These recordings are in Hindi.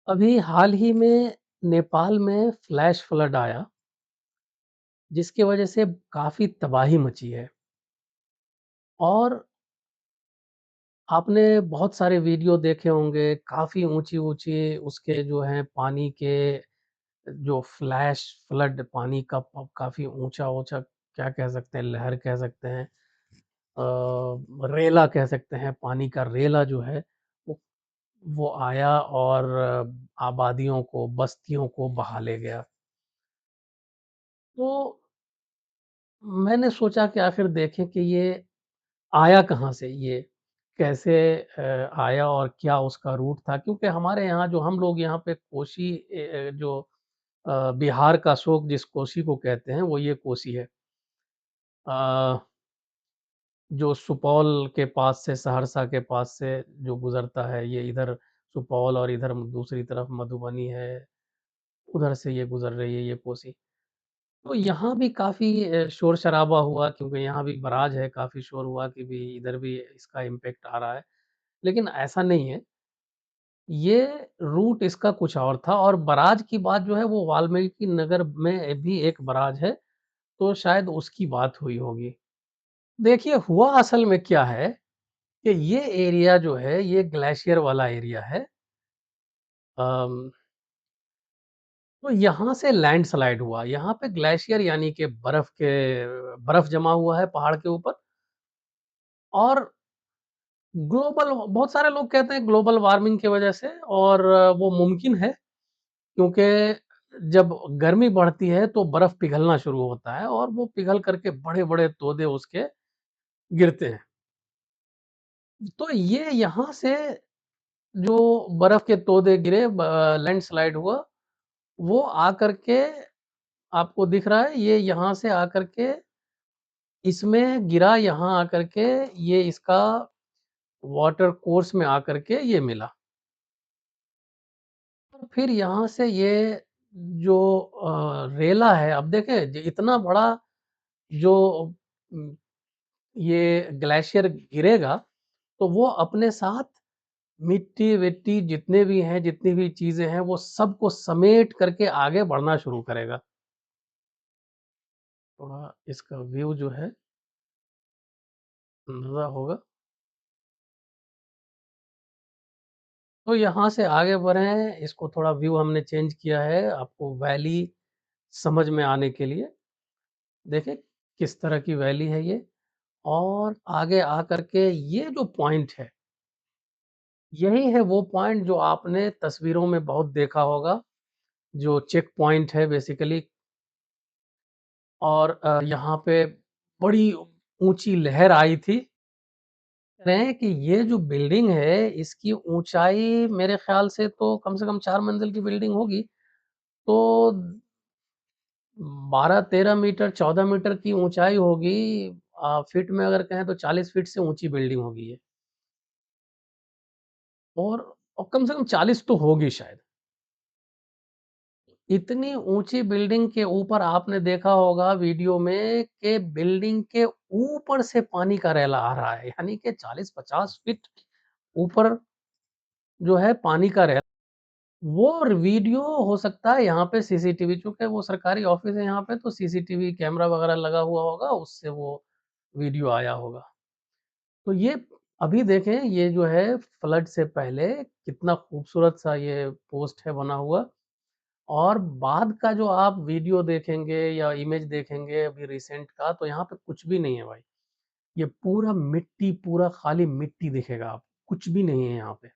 अभी हाल ही में नेपाल में फ्लैश फ्लड आया, जिसकी वजह से काफ़ी तबाही मची है और आपने बहुत सारे वीडियो देखे होंगे, काफ़ी ऊँची-ऊँची उसके जो हैं पानी के जो फ्लैश फ्लड पानी का काफ़ी ऊँचा-ऊँचा क्या कह सकते हैं, लहर कह सकते हैं रेला कह सकते हैं, पानी का रेला जो है वो वो आया और आबादियों को, बस्तियों को बहा ले गया। तो मैंने सोचा कि आखिर देखें कि ये आया कहाँ से ये? कैसे आया और क्या उसका रूट था? क्योंकि हमारे यहाँ जो हम लोग यहाँ पे कोसी जो बिहार का शोक जिस कोसी को कहते हैं, वो ये कोसी है। अ, जो सुपौल के पास से, सहरसा के पास से जो गुज़रता है, ये इधर सुपौल और इधर दूसरी तरफ मधुबनी है, उधर से ये गुज़र रही है ये कोसी। तो यहाँ भी काफ़ी शोर-शराबा हुआ क्योंकि यहाँ भी बराज है, काफ़ी शोर हुआ कि भी इधर भी इसका इम्पैक्ट आ रहा है। लेकिन ऐसा नहीं है, ये रूट इसका कुछ और था और बराज की बात जो है वो वाल्मीकि नगर में भी एक बराज है, तो शायद उसकी बात हुई होगी। देखिए हुआ असल में क्या है कि ये एरिया जो है ये ग्लेशियर वाला एरिया है। अम, तो यहाँ से लैंडस्लाइड हुआ, यहाँ पे ग्लेशियर यानी कि बर्फ जमा हुआ है पहाड़ के ऊपर और ग्लोबल बहुत सारे लोग कहते हैं ग्लोबल वार्मिंग की वजह से और वो मुमकिन है क्योंकि जब गर्मी बढ़ती है तो बर्फ पिघलना शुरू होता है और वो पिघल करके बड़े-बड़े तोदे उसके गिरते हैं। तो ये यहाँ से जो बर्फ के तोदे गिरे लैंडस्लाइड हुआ, वो आकर के आपको दिख रहा है ये यहाँ से आकर के इसमें गिरा यहाँ आकर के ये इसका वाटर कोर्स में आकर के ये मिला। और फिर यहाँ से ये जो रेला है अब देखें इतना बड़ा जो उम, ये ग्लेशियर गिरेगा, तो वो अपने साथ मिट्टी-विट्टी जितने भी हैं, जितनी भी चीज़ें हैं, वो सबको समेट करके आगे बढ़ना शुरू करेगा। थोड़ा इसका व्यू जो है नज़र होगा। तो यहाँ से आगे बढ़ें, इसको थोड़ा व्यू हमने चेंज किया है, आपको वैली समझ में आने के लिए। देखें किस तरह की वैली है ये और आगे आकर के ये जो पॉइंट है, यही है वो पॉइंट जो आपने तस्वीरों में बहुत देखा होगा, जो चेक पॉइंट है बेसिकली और यहाँ पे बड़ी ऊँची लहर आई थी। रहे हैं कि ये जो बिल्डिंग है, इसकी ऊँचाई मेरे ख़्याल से कम 4 मंजिल की बिल्डिंग होगी। तो 12-13 मीटर, 14 मीटर की ऊँचाई होगी। फीट में अगर कहें तो 40 फीट से ऊँची बिल्डिंग होगी ये और कम से कम 40 तो होगी शायद। इतनी ऊँची बिल्डिंग के ऊपर आपने देखा होगा वीडियो में कि बिल्डिंग के ऊपर से पानी का रैला आ रहा है, यानी कि 40-50 फीट ऊपर जो है पानी का रैला वो वीडियो हो सकता है यहाँ पे सीसीटीवी चूँकि वो सरकारी ऑफ़िस है यहाँ पे तो सीसीटीवी कैमरा वग़ैरह लगा हुआ होगा, उससे वो वीडियो आया होगा। तो ये अभी देखें ये जो है फ्लड से पहले कितना खूबसूरत सा ये पोस्ट है बना हुआ और बाद का जो आप वीडियो देखेंगे या इमेज देखेंगे अभी रिसेंट का तो यहाँ पे कुछ भी नहीं है भाई। ये पूरा मिट्टी, पूरा खाली मिट्टी दिखेगा आपको, कुछ भी नहीं है यहाँ पे।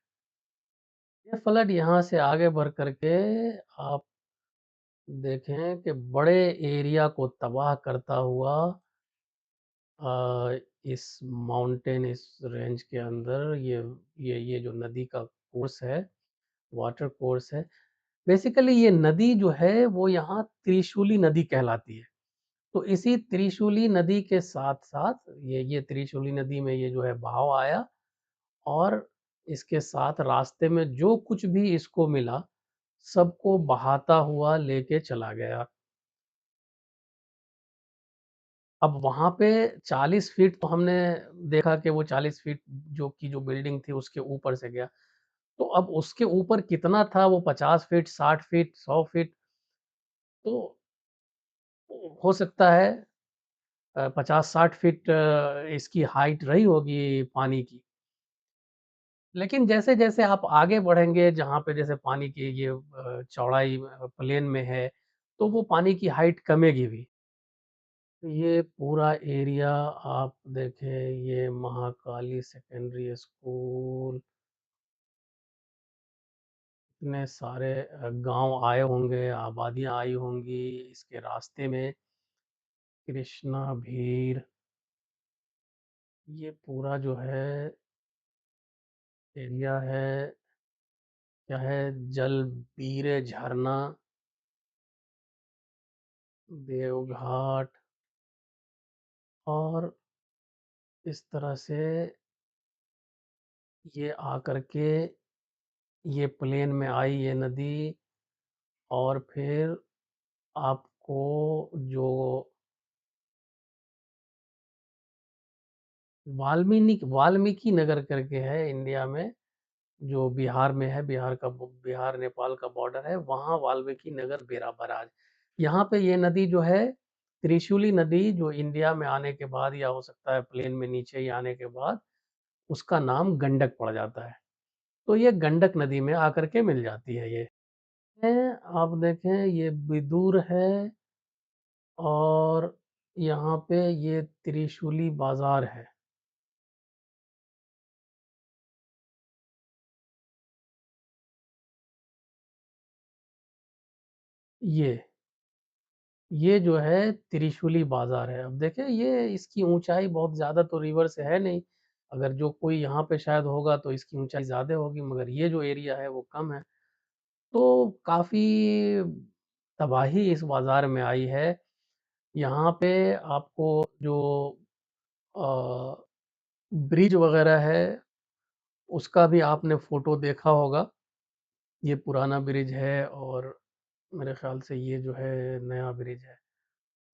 ये फ्लड यहाँ से आगे बढ़ कर के आप देखें कि बड़े एरिया को तबाह करता हुआ इस माउंटेन इस रेंज के अंदर ये जो नदी का कोर्स है, वाटर कोर्स है। बेसिकली ये नदी जो है वो यहाँ त्रिशूली नदी कहलाती है। तो इसी त्रिशूली नदी के साथ-साथ ये त्रिशूली नदी में ये जो है बहाव आया और इसके साथ रास्ते में जो कुछ भी इसको मिला, सबको बहाता हुआ लेके चला गया। अब वहाँ पे 40 फीट तो हमने देखा कि वो 40 फीट जो बिल्डिंग थी उसके ऊपर से गया। तो अब उसके ऊपर कितना था वो 50 फीट, 60 फीट, 100 फीट तो हो सकता है 50-60 फीट इसकी हाइट रही होगी पानी की। लेकिन जैसे-जैसे आप आगे बढ़ेंगे जहाँ पे जैसे पानी की ये चौड़ाई प्लेन में है, तो वो पानी की हाइट कमेगी भी। ये पूरा एरिया आप देखें ये महाकाली सेकेंडरी स्कूल, इतने सारे गाँव आए होंगे, आबादियाँ आई होंगी इसके रास्ते में, कृष्णा, भीर, ये पूरा जो है एरिया है, क्या है जलबीरे झरना, देवघाट और इस तरह से ये आकर के ये प्लेन में आई ये नदी और फिर आपको जो वाल्मीकि नगर करके है इंडिया में, जो बिहार में है, बिहार नेपाल का बॉर्डर है, वहाँ वाल्मीकि नगर बेरा बराज। यहाँ पे ये नदी जो है, त्रिशूली नदी जो इंडिया में आने के बाद या हो सकता है प्लेन में नीचे ही आने के बाद, उसका नाम गंडक पड़ जाता है। तो ये गंडक नदी में आकर के मिल जाती है ये। आप देखें ये बिदूर है और यहाँ पे ये त्रिशूली बाज़ार है। ये, ये जो है त्रिशूली बाज़ार है। अब देखें ये इसकी ऊँचाई बहुत ज़्यादा तो रिवर से है नहीं। अगर जो कोई यहाँ पे शायद होगा तो इसकी ऊँचाई ज़्यादा होगी मगर ये जो एरिया है वो कम है। तो काफ़ी तबाही इस बाज़ार में आई है। यहाँ पे आपको जो अ, ब्रिज वग़ैरह है उसका भी आपने फ़ोटो देखा होगा। ये पुराना ब्रिज है और मेरे ख़्याल से ये जो है नया ब्रिज है।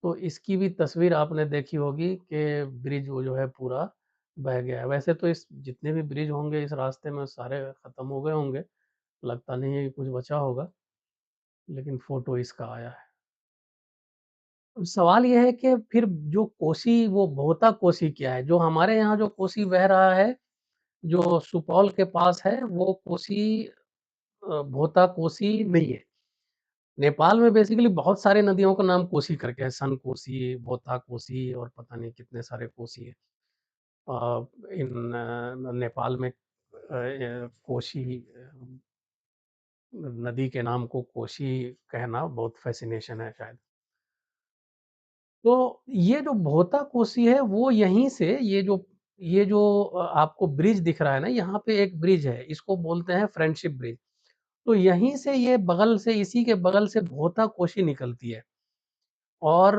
तो इसकी भी तस्वीर आपने देखी होगी कि ब्रिज वो जो है पूरा बह गया है। वैसे तो इस जितने भी ब्रिज होंगे इस रास्ते में सारे ख़त्म हो गए होंगे, लगता नहीं है कि कुछ बचा होगा, लेकिन फ़ोटो इसका आया है। अब सवाल ये है कि फिर जो कोसी वो भोता कोसी क्या है? जो हमारे यहाँ जो कोसी बह रहा है, जो सुपौल के पास है, वो कोसी भोता कोसी नहीं है। नेपाल में बेसिकली बहुत सारे नदियों का नाम कोसी करके है, सन कोसी, भोता कोसी और पता नहीं कितने सारे कोसी हैं। नेपाल में कोशी नदी के नाम को कोशी कहना बहुत फ़ैसिनेशन है शायद। तो ये जो भोता कोसी है वो यहीं से ये जो आपको ब्रिज दिख रहा है ना, यहाँ पे एक ब्रिज है, इसको बोलते हैं फ्रेंडशिप ब्रिज। तो यहीं से ये बगल से इसी के बगल से भोता कोशी निकलती है और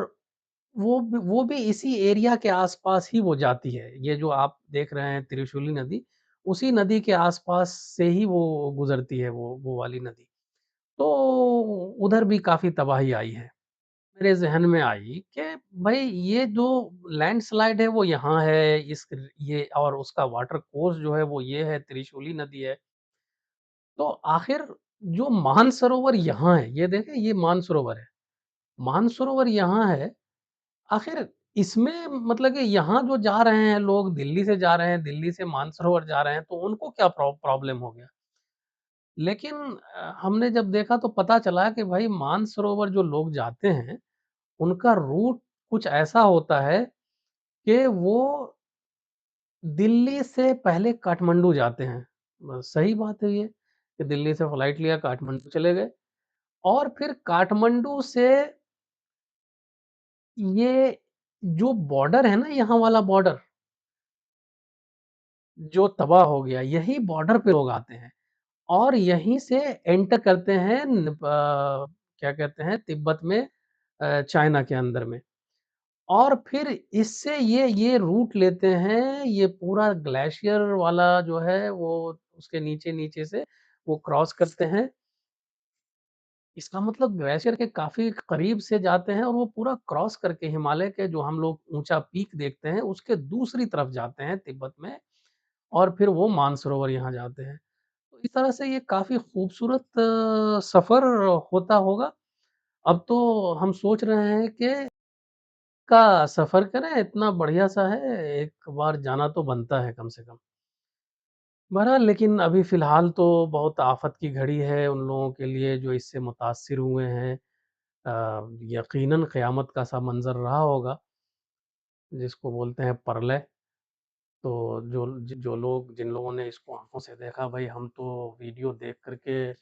वो भी इसी एरिया के आस-पास ही वो जाती है। ये जो आप देख रहे हैं त्रिशूली नदी, उसी नदी के आस-पास से ही वो गुज़रती है वो वाली नदी। तो उधर भी काफ़ी तबाही आई है। मेरे ज़हन में आई कि भई ये जो लैंडस्लाइड है वो यहाँ है, ये और उसका वाटर कोर्स जो है वो ये है, त्रिशूली नदी है। तो आखिर जो मानसरोवर यहाँ है, ये देखें ये मानसरोवर है। मानसरोवर यहाँ है आखिर इसमें मतलब कि यहाँ जो जा रहे हैं लोग दिल्ली से जा रहे हैं, दिल्ली से मानसरोवर जा रहे हैं, तो उनको क्या प्रॉब्लम हो गया? लेकिन हमने जब देखा तो पता चला कि भाई मानसरोवर जो लोग जाते हैं, उनका रूट कुछ ऐसा होता है कि वो दिल्ली से पहले काठमांडू जाते हैं। सही बात है ये, कि दिल्ली से फ्लाइट लिया काठमांडू चले गए और फिर काठमांडू से ये जो बॉर्डर है ना यहाँ वाला बॉर्डर जो तबाह हो गया, यही बॉर्डर पे लोग आते हैं और यहीं से एंटर करते हैं क्या कहते हैं तिब्बत में चाइना के अंदर में और फिर इससे ये रूट लेते हैं, ये पूरा ग्लेशियर वाला जो है वो उसके नीचे-नीचे से वो क्रॉस करते हैं। इसका मतलब ग्लेशियर के काफ़ी करीब से जाते हैं और वो पूरा क्रॉस करके हिमालय के जो हम लोग ऊँचा पीक देखते हैं, उसके दूसरी तरफ जाते हैं तिब्बत में और फिर वो मानसरोवर यहाँ जाते हैं। तो इस तरह से ये काफ़ी खूबसूरत सफ़र होता होगा। अब तो हम सोच रहे हैं कि का सफ़र करें, इतना बढ़िया-सा है, एक बार जाना तो बनता है कम से कम। बहरहाल लेकिन अभी फ़िलहाल तो बहुत आफ़त की घड़ी है उन लोगों के लिए जो इससे मुतासिर हुए हैं। यकीनन क़यामत का सा मंज़र रहा होगा, जिसको बोलते हैं प्रलय। तो जो लोग जिन लोगों ने इसको आँखों से देखा भाई हम तो वीडियो देख कर के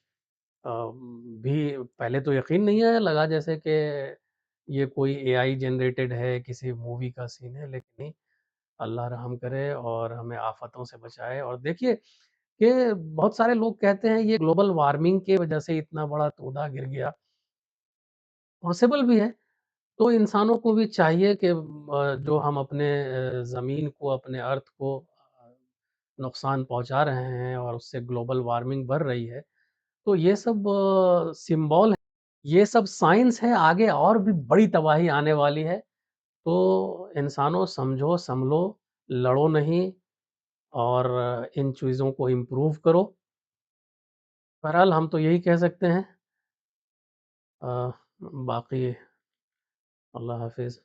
भी पहले तो यकीन नहीं आया, लगा जैसे कि ये कोई एआई जनरेटेड है, किसी मूवी का सीन है, लेकिन नहीं, अल्लाह रहम करे और हमें आफ़तों से बचाए। और देखिए कि बहुत सारे लोग कहते हैं ये ग्लोबल वार्मिंग की वजह से इतना बड़ा तोदा गिर गया, पॉसिबल भी है। तो इंसानों को भी चाहिए कि जो हम अपने ज़मीन को, अपने अर्थ को नुकसान पहुँचा रहे हैं और उससे ग्लोबल वार्मिंग बढ़ रही है, तो ये सब सिम्बॉल है, ये सब साइंस है, आगे और भी बड़ी तबाही आने वाली है। तो इंसानों समझो, सँभलो, लड़ो नहीं और इन चीज़ों को इम्प्रूव करो। बहरहाल हम तो यही कह सकते हैं। बाकी अल्लाह हाफ़िज़।